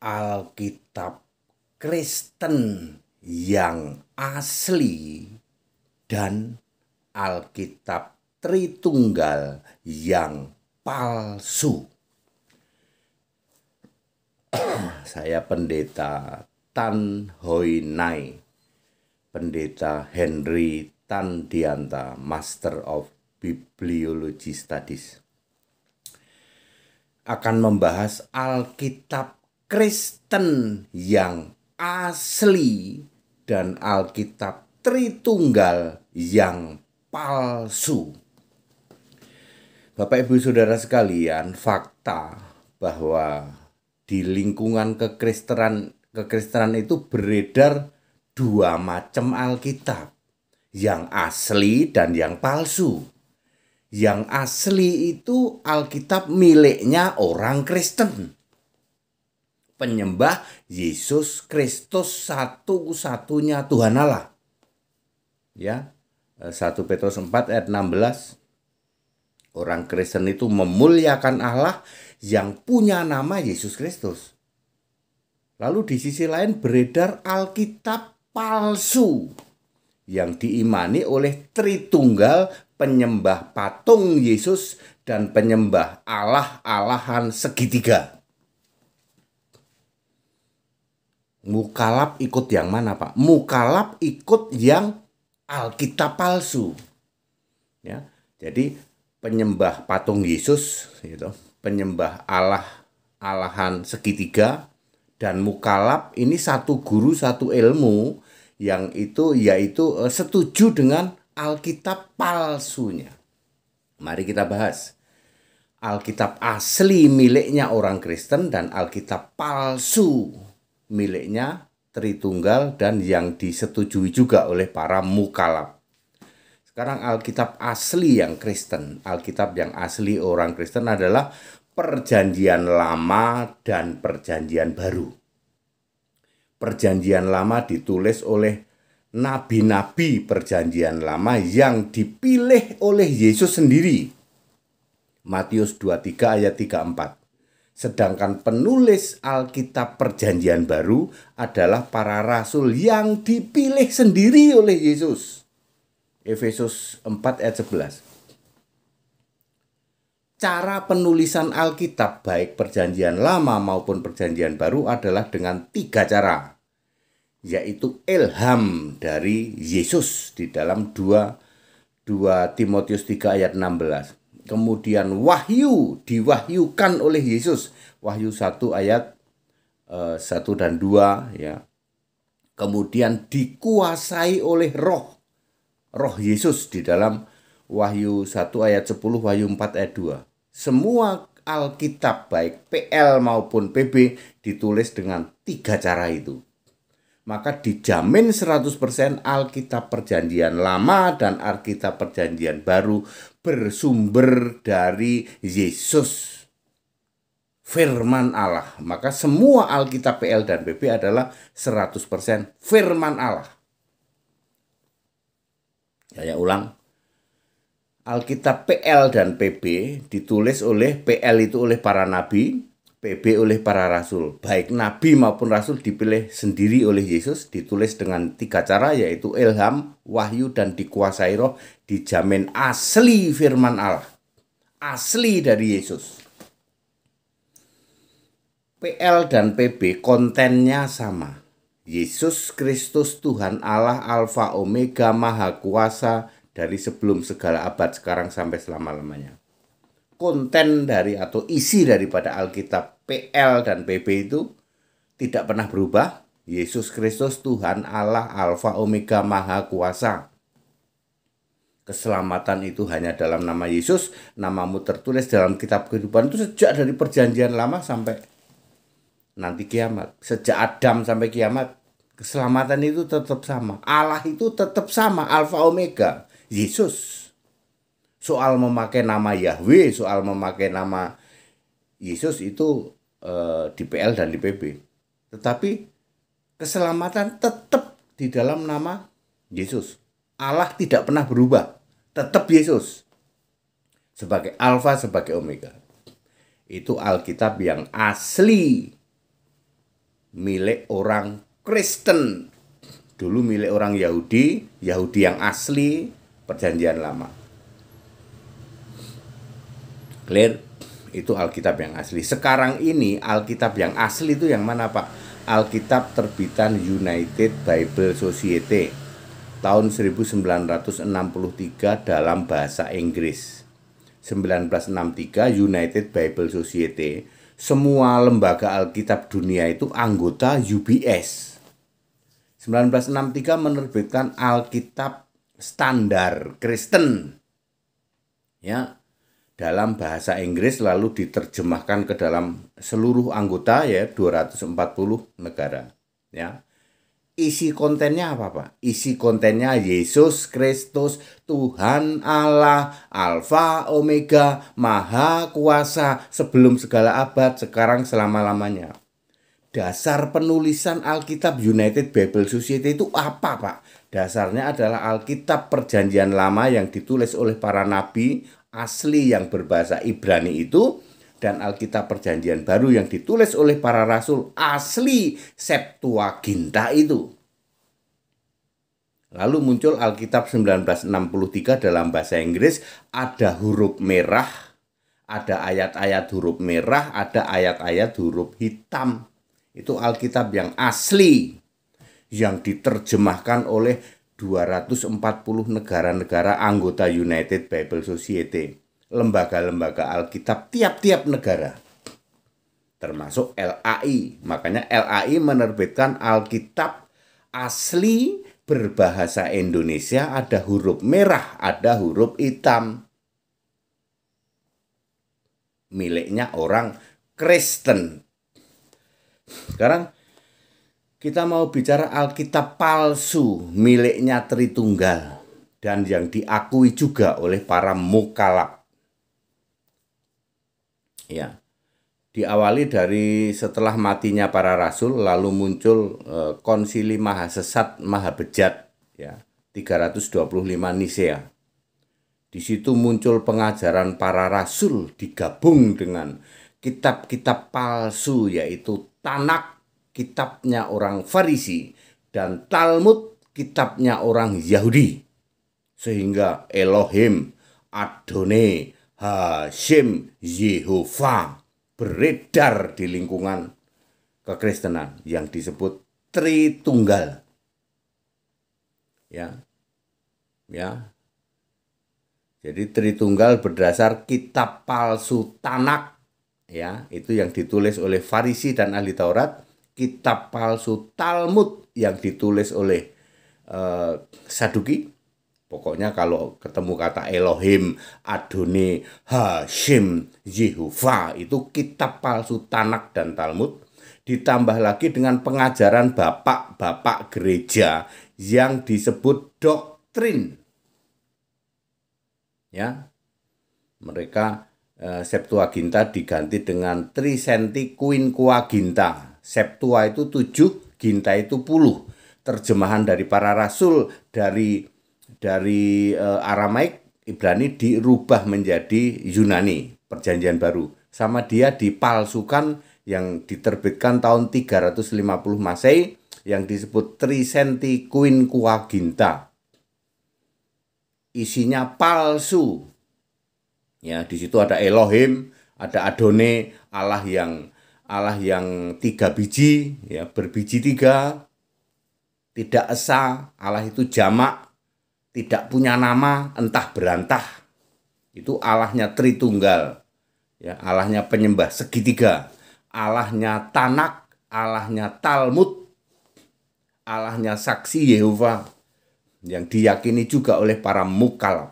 Alkitab Kristen yang asli dan Alkitab Tritunggal yang palsu. Saya Pendeta Tan Hoi Nai, Pendeta Henry Tan Dianta, Master of Bibliology Studies, akan membahas Alkitab Kristen yang asli dan Alkitab Tritunggal yang palsu. Bapak Ibu Saudara sekalian, fakta bahwa di lingkungan kekristenan itu beredar dua macam Alkitab, yang asli dan yang palsu. Yang asli itu Alkitab miliknya orang Kristen, penyembah Yesus Kristus satu-satunya Tuhan Allah. Ya, 1 Petrus 4 ayat 16. Orang Kristen itu memuliakan Allah yang punya nama Yesus Kristus. Lalu di sisi lain beredar Alkitab palsu yang diimani oleh Tritunggal, penyembah patung Yesus dan penyembah Allah-alahan segitiga. Mukalaf ikut yang mana, Pak? Mukalaf ikut yang Alkitab palsu. Ya, jadi penyembah patung Yesus, gitu, penyembah Allah-alahan segitiga, dan mukalaf ini satu guru, satu ilmu yang itu yaitu setuju dengan Alkitab palsunya. Mari kita bahas Alkitab asli miliknya orang Kristen dan Alkitab palsu miliknya Tritunggal dan yang disetujui juga oleh para mukalaf. Sekarang Alkitab asli yang Kristen, Alkitab yang asli orang Kristen adalah Perjanjian Lama dan Perjanjian Baru. Perjanjian Lama ditulis oleh nabi-nabi Perjanjian Lama yang dipilih oleh Yesus sendiri. Matius 23 ayat 34. Sedangkan penulis Alkitab Perjanjian Baru adalah para rasul yang dipilih sendiri oleh Yesus. Efesus 4 ayat 11. Cara penulisan Alkitab baik Perjanjian Lama maupun Perjanjian Baru adalah dengan 3 cara, yaitu ilham dari Yesus di dalam 2 Timotius 3 ayat 16. Kemudian wahyu, diwahyukan oleh Yesus, Wahyu 1 ayat 1 dan 2 ya. Kemudian dikuasai oleh roh Yesus di dalam Wahyu 1 ayat 10, Wahyu 4 ayat 2. Semua Alkitab baik PL maupun PB ditulis dengan 3 cara itu. Maka dijamin 100% Alkitab Perjanjian Lama dan Alkitab Perjanjian Baru bersumber dari Yesus, firman Allah. Maka semua Alkitab PL dan PB adalah 100% firman Allah. Saya ulang, Alkitab PL dan PB ditulis oleh PL itu oleh para nabi, PB oleh para rasul. Baik nabi maupun rasul dipilih sendiri oleh Yesus, ditulis dengan 3 cara, yaitu ilham, wahyu, dan dikuasai roh, dijamin asli firman Allah, asli dari Yesus. PL dan PB kontennya sama. Yesus Kristus Tuhan Allah, Alfa Omega, Maha Kuasa, dari sebelum segala abad, sekarang sampai selama-lamanya. Konten dari atau isi daripada Alkitab PL dan PB itu tidak pernah berubah. Yesus Kristus Tuhan Allah, Alfa Omega, Maha Kuasa. Keselamatan itu hanya dalam nama Yesus. Namamu tertulis dalam kitab kehidupan itu sejak dari Perjanjian Lama sampai nanti kiamat. Sejak Adam sampai kiamat, keselamatan itu tetap sama. Allah itu tetap sama, Alfa Omega, Yesus. Soal memakai nama Yahweh, soal memakai nama Yesus itu di PL dan di PB. Tetapi keselamatan tetap di dalam nama Yesus. Allah tidak pernah berubah, tetap Yesus sebagai Alfa, sebagai Omega. Itu Alkitab yang asli milik orang Kristen. Dulu milik orang Yahudi, Yahudi yang asli Perjanjian Lama. Clear? Itu Alkitab yang asli. Sekarang ini Alkitab yang asli itu yang mana, Pak? Alkitab terbitan United Bible Society tahun 1963 dalam bahasa Inggris. 1963 United Bible Society, semua lembaga Alkitab dunia itu anggota UBS. 1963 menerbitkan Alkitab standar Kristen. Ya, dalam bahasa Inggris lalu diterjemahkan ke dalam seluruh anggota ya 240 negara. Ya. Isi kontennya apa, Pak? Isi kontennya Yesus Kristus, Tuhan Allah, Alfa Omega, Maha Kuasa, sebelum segala abad, sekarang selama-lamanya. Dasar penulisan Alkitab United Bible Society itu apa, Pak? Dasarnya adalah Alkitab Perjanjian Lama yang ditulis oleh para nabi asli yang berbahasa Ibrani itu, dan Alkitab Perjanjian Baru yang ditulis oleh para rasul asli Septuaginta itu. Lalu muncul Alkitab 1963 dalam bahasa Inggris, ada huruf merah, ada ayat-ayat huruf merah, ada ayat-ayat huruf hitam. Itu Alkitab yang asli, yang diterjemahkan oleh 240 negara-negara anggota United Bible Society. Lembaga-lembaga Alkitab tiap-tiap negara. Termasuk LAI. Makanya LAI menerbitkan Alkitab asli berbahasa Indonesia, ada huruf merah, ada huruf hitam. Miliknya orang Kristen. Sekarang kita mau bicara Alkitab palsu miliknya Tritunggal dan yang diakui juga oleh para mukallaf. Ya. Diawali dari setelah matinya para rasul, lalu muncul konsili Mahasesat Mahabejat ya, 325 Nisea. Di situ muncul pengajaran para rasul digabung dengan kitab-kitab palsu, yaitu Tanak, kitabnya orang Farisi, dan Talmud, kitabnya orang Yahudi. Sehingga Elohim, Adonai, Hashem, Yehova beredar di lingkungan kekristenan yang disebut Tritunggal. Ya. Ya. Jadi Tritunggal berdasar kitab palsu Tanak. Ya, itu yang ditulis oleh Farisi dan ahli Taurat, kitab palsu Talmud yang ditulis oleh Saduki. Pokoknya kalau ketemu kata Elohim, Adonai, Hashem, Yehova, itu kitab palsu Tanak dan Talmud. Ditambah lagi dengan pengajaran bapak-bapak gereja yang disebut doktrin. Ya, mereka Septuaginta diganti dengan Trisenti Quinquaginta. Septua itu 7, Ginta itu 10. Terjemahan dari para rasul dari Aramaik, Ibrani dirubah menjadi Yunani, Perjanjian Baru. Sama dia dipalsukan yang diterbitkan tahun 350 Masehi yang disebut Trisenti Quinquaginta. Isinya palsu. Ya, di situ ada Elohim, ada Adonai, Allah yang 3 biji, ya, berbiji 3, tidak esa, Allah itu jamak, tidak punya nama, entah berantah. Itu Allahnya Tritunggal. Ya, Allahnya penyembah segitiga, Allahnya Tanak, Allahnya Talmud, Allahnya saksi Yehova, yang diyakini juga oleh para mukallaf.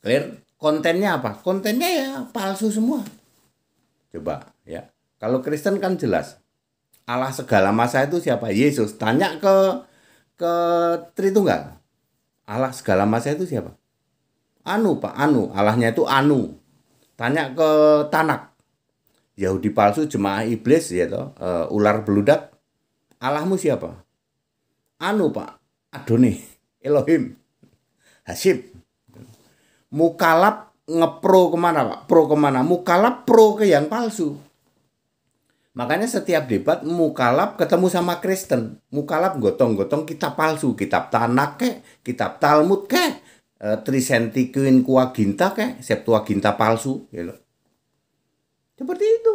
Clear? Kontennya apa? Kontennya ya palsu semua. Coba ya. Kalau Kristen kan jelas. Allah segala masa itu siapa? Yesus. Tanya ke Tritunggal. Allah segala masa itu siapa? Anu, Pak. Anu. Allahnya itu Anu. Tanya ke Tanak. Yahudi palsu, jemaah iblis ya toh, ular beludak. Allahmu siapa? Anu, Pak. Adonai, Elohim, Hasib. Mukallaf ngepro kemana, Pak? Pro kemana? Mukallaf pro ke yang palsu. Makanya setiap debat Mukalab ketemu sama Kristen. Mukalab gotong-gotong kitab palsu, kitab Tanak kek, kitab Talmud kek, Trisentiquin Quaginta kek, Septuaginta palsu, gitu. Seperti itu.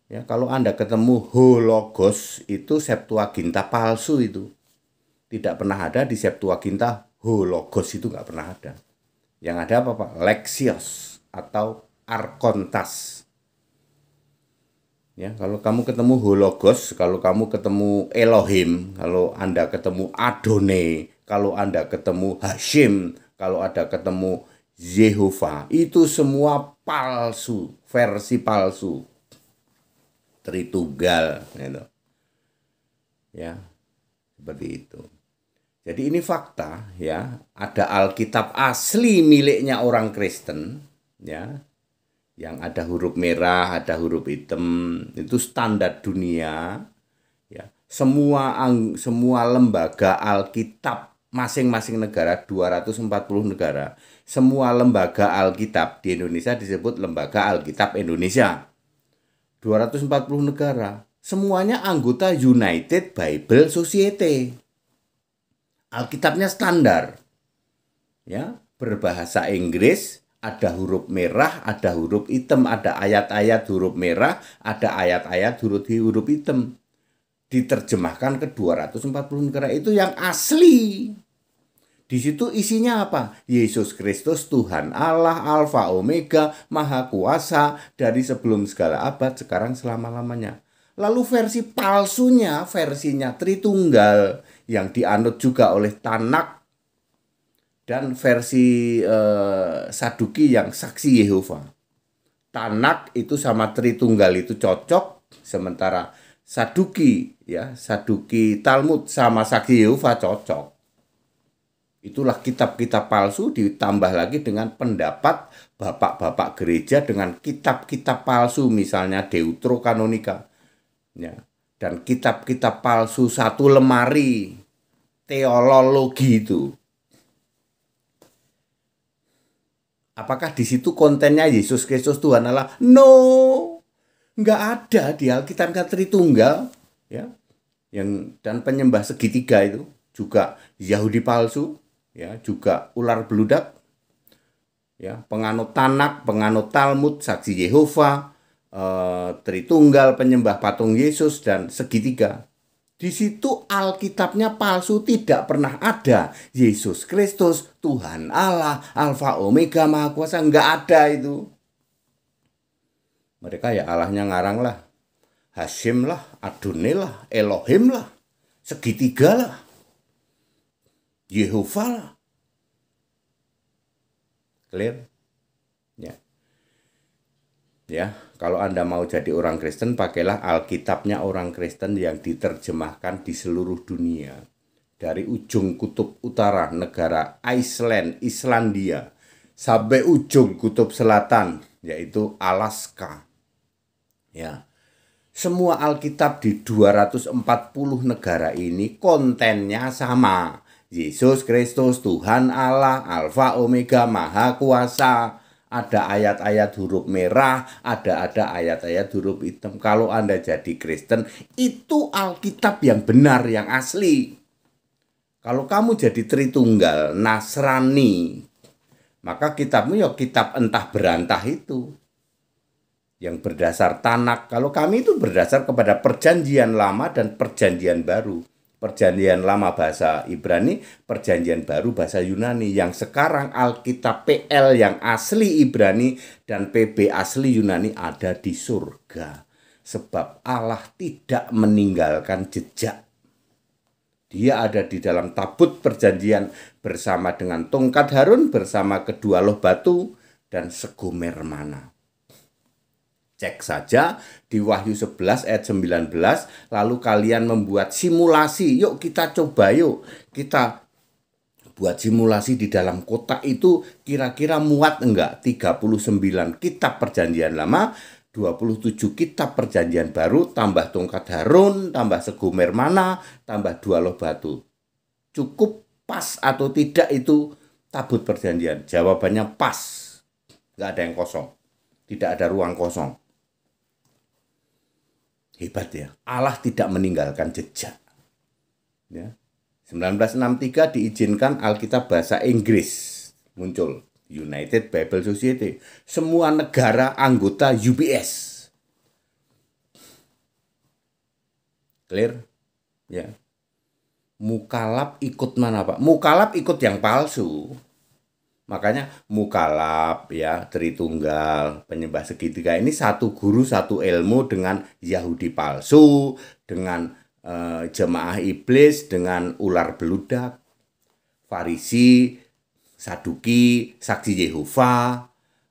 Ya, kalau Anda ketemu Hologos itu Septuaginta palsu itu. Tidak pernah ada di Septuaginta Hologos itu nggak pernah ada. Yang ada apa Pak? Lexios atau Arkontas. Ya, kalau kamu ketemu Hologos, kalau kamu ketemu Elohim, kalau Anda ketemu Adonai, kalau Anda ketemu Hashim, kalau Anda ketemu Yehova, itu semua palsu, versi palsu. Tritunggal, gitu. Ya, seperti itu. Jadi ini fakta, ya. Ada Alkitab asli miliknya orang Kristen, ya. Yang ada huruf merah, ada huruf hitam, itu standar dunia. Ya, semua lembaga Alkitab masing-masing negara, 240 negara, semua lembaga Alkitab di Indonesia disebut Lembaga Alkitab Indonesia. 240 negara, semuanya anggota United Bible Society. Alkitabnya standar. Ya, berbahasa Inggris, ada huruf merah, ada huruf hitam, ada ayat-ayat huruf merah, ada ayat-ayat huruf hitam. Diterjemahkan ke 240 negara itu yang asli. Di situ isinya apa? Yesus Kristus Tuhan Allah, Alfa Omega, Maha Kuasa, dari sebelum segala abad, sekarang selama-lamanya. Lalu versi palsunya, versinya Tritunggal, yang dianut juga oleh Tanak, dan versi Saduki yang saksi Yehova. Tanak itu sama Tritunggal itu cocok, sementara Saduki, ya, Saduki Talmud sama saksi Yehova cocok. Itulah kitab-kitab palsu ditambah lagi dengan pendapat bapak-bapak gereja dengan kitab-kitab palsu, misalnya Deuterokanonika, ya, dan kitab-kitab palsu satu lemari teologi itu. Apakah di situ kontennya Yesus Kristus Tuhan Allah? No, nggak ada di Alkitab Tritunggal, ya. Dan penyembah segitiga itu juga Yahudi palsu, ya, juga ular beludak, ya, penganut Tanak, penganut Talmud, saksi Yehova, Tritunggal, penyembah patung Yesus, dan segitiga. Di situ Alkitabnya palsu, tidak pernah ada Yesus Kristus, Tuhan Allah, Alfa Omega, Maha Kuasa, nggak ada itu. Mereka ya Allahnya ngarang lah, Hashim lah, Adonai lah, Elohim lah, segitiga lah, Yehova lah. Clear? Ya. Ya, kalau Anda mau jadi orang Kristen, pakailah Alkitabnya orang Kristen yang diterjemahkan di seluruh dunia. Dari ujung kutub utara negara Iceland, Islandia, sampai ujung kutub selatan, yaitu Alaska. Ya. Semua Alkitab di 240 negara ini kontennya sama. Yesus Kristus, Tuhan Allah, Alfa Omega, Maha Kuasa. Ada ayat-ayat huruf merah, ada ayat-ayat huruf hitam. Kalau Anda jadi Kristen, itu Alkitab yang benar, yang asli. Kalau kamu jadi Tritunggal, Nasrani, maka kitabmu ya kitab entah berantah itu, yang berdasar Tanak. Kalau kami itu berdasar kepada Perjanjian Lama dan Perjanjian Baru. Perjanjian Lama bahasa Ibrani, Perjanjian Baru bahasa Yunani. Yang sekarang Alkitab PL yang asli Ibrani dan PB asli Yunani ada di surga. Sebab Allah tidak meninggalkan jejak. Dia ada di dalam tabut perjanjian bersama dengan tongkat Harun, bersama kedua loh batu dan segomer mana. Cek saja di Wahyu 11 ayat 19, lalu kalian membuat simulasi. Yuk kita coba, yuk kita buat simulasi di dalam kotak itu kira-kira muat enggak 39 kitab perjanjian lama, 27 kitab perjanjian baru, tambah tongkat Harun, tambah segomer mana, tambah dua loh batu. Cukup pas atau tidak itu tabut perjanjian? Jawabannya pas. Enggak ada yang kosong. Tidak ada ruang kosong. Hebat ya, Allah tidak meninggalkan jejak. Ya. 1963 diizinkan Alkitab bahasa Inggris muncul, United Bible Society, semua negara anggota UBS. Clear? Ya. Mukalaf ikut mana, Pak? Mukalaf ikut yang palsu. Makanya mukalaf ya, Tritunggal, penyembah segitiga ini satu guru satu ilmu dengan Yahudi palsu, dengan jemaah iblis, dengan ular beludak, Farisi, Saduki, saksi Yehova,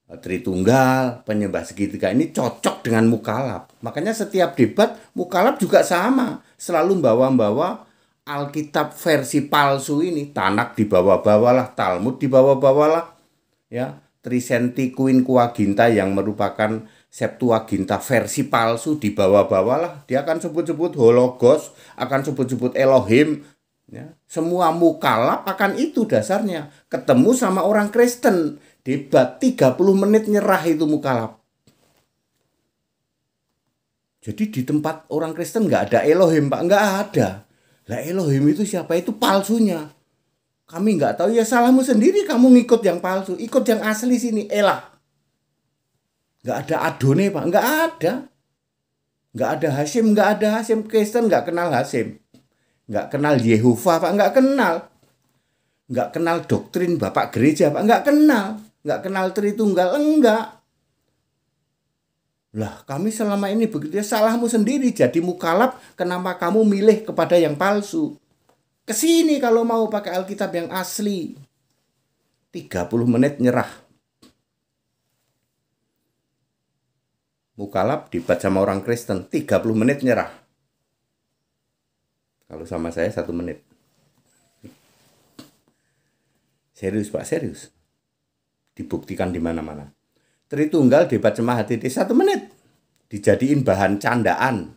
Tritunggal, penyembah segitiga ini cocok dengan mukalaf. Makanya setiap debat mukalaf juga sama, selalu bawa-bawa Alkitab versi palsu ini. Tanak dibawa-bawalah, Talmud dibawa-bawalah, ya, Trisenti Quinquaginta yang merupakan Septuaginta versi palsu dibawa-bawalah. Dia akan sebut-sebut Hologos, akan sebut-sebut Elohim. Ya. Semua mukalaf akan itu dasarnya. Ketemu sama orang Kristen, debat 30 menit nyerah itu mukalaf. Jadi di tempat orang Kristen nggak ada Elohim, Pak, nggak ada. Lah Elohim itu siapa? Itu palsunya. Kami nggak tahu, ya salahmu sendiri kamu ngikut yang palsu. Ikut yang asli sini, Elah. Nggak ada Adone, Pak, nggak ada. Nggak ada Hasim, nggak ada Hasim. Kristen nggak kenal Hasim. Nggak kenal Yehova, Pak, nggak kenal. Nggak kenal doktrin Bapak Gereja, Pak, nggak kenal. Nggak kenal Tritunggal, enggak. Lah kami selama ini begitu, ya salahmu sendiri jadi mukalaf, kenapa kamu milih kepada yang palsu? Kesini kalau mau pakai Alkitab yang asli. 30 menit nyerah. Mukalaf debat sama orang Kristen, 30 menit nyerah. Kalau sama saya 1 menit. Serius, Pak, serius. Dibuktikan di mana-mana. Tritunggal debat sama HTT 1 menit. Dijadiin bahan candaan.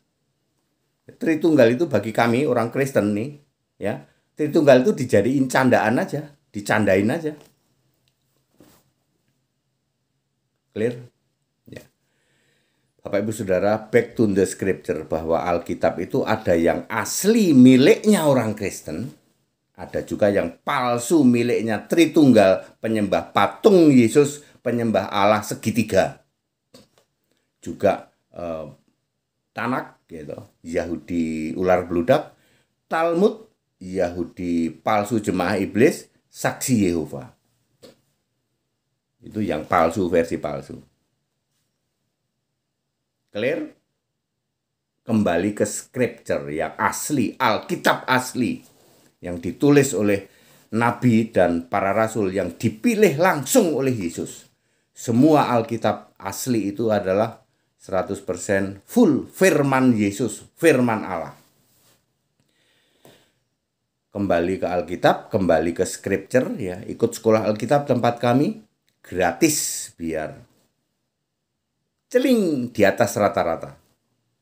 Tritunggal itu bagi kami orang Kristen nih, ya. Tritunggal itu dijadiin candaan aja, dicandain aja. Clear? Ya. Bapak Ibu Saudara, back to the scripture, bahwa Alkitab itu ada yang asli miliknya orang Kristen, ada juga yang palsu miliknya Tritunggal, penyembah patung Yesus, penyembah Allah segitiga. Juga Tanak, gitu, Yahudi ular beludak, Talmud, Yahudi palsu jemaah iblis, saksi Yehova. Itu yang palsu, versi palsu. Clear? Kembali ke scripture yang asli, Alkitab asli, yang ditulis oleh Nabi dan para rasul yang dipilih langsung oleh Yesus. Semua Alkitab asli itu adalah 100% full firman Yesus, firman Allah. Kembali ke Alkitab, kembali ke scripture, ya, ikut sekolah Alkitab tempat kami, gratis biar celing di atas rata-rata.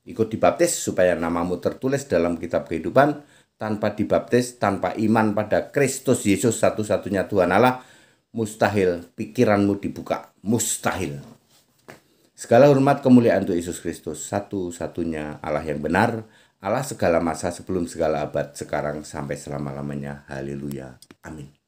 Ikut dibaptis supaya namamu tertulis dalam kitab kehidupan. Tanpa dibaptis, tanpa iman pada Kristus Yesus satu-satunya Tuhan Allah, mustahil pikiranmu dibuka, mustahil. Segala hormat kemuliaan untuk Yesus Kristus, satu-satunya Allah yang benar, Allah segala masa sebelum segala abad, sekarang sampai selama-lamanya. Haleluya. Amin.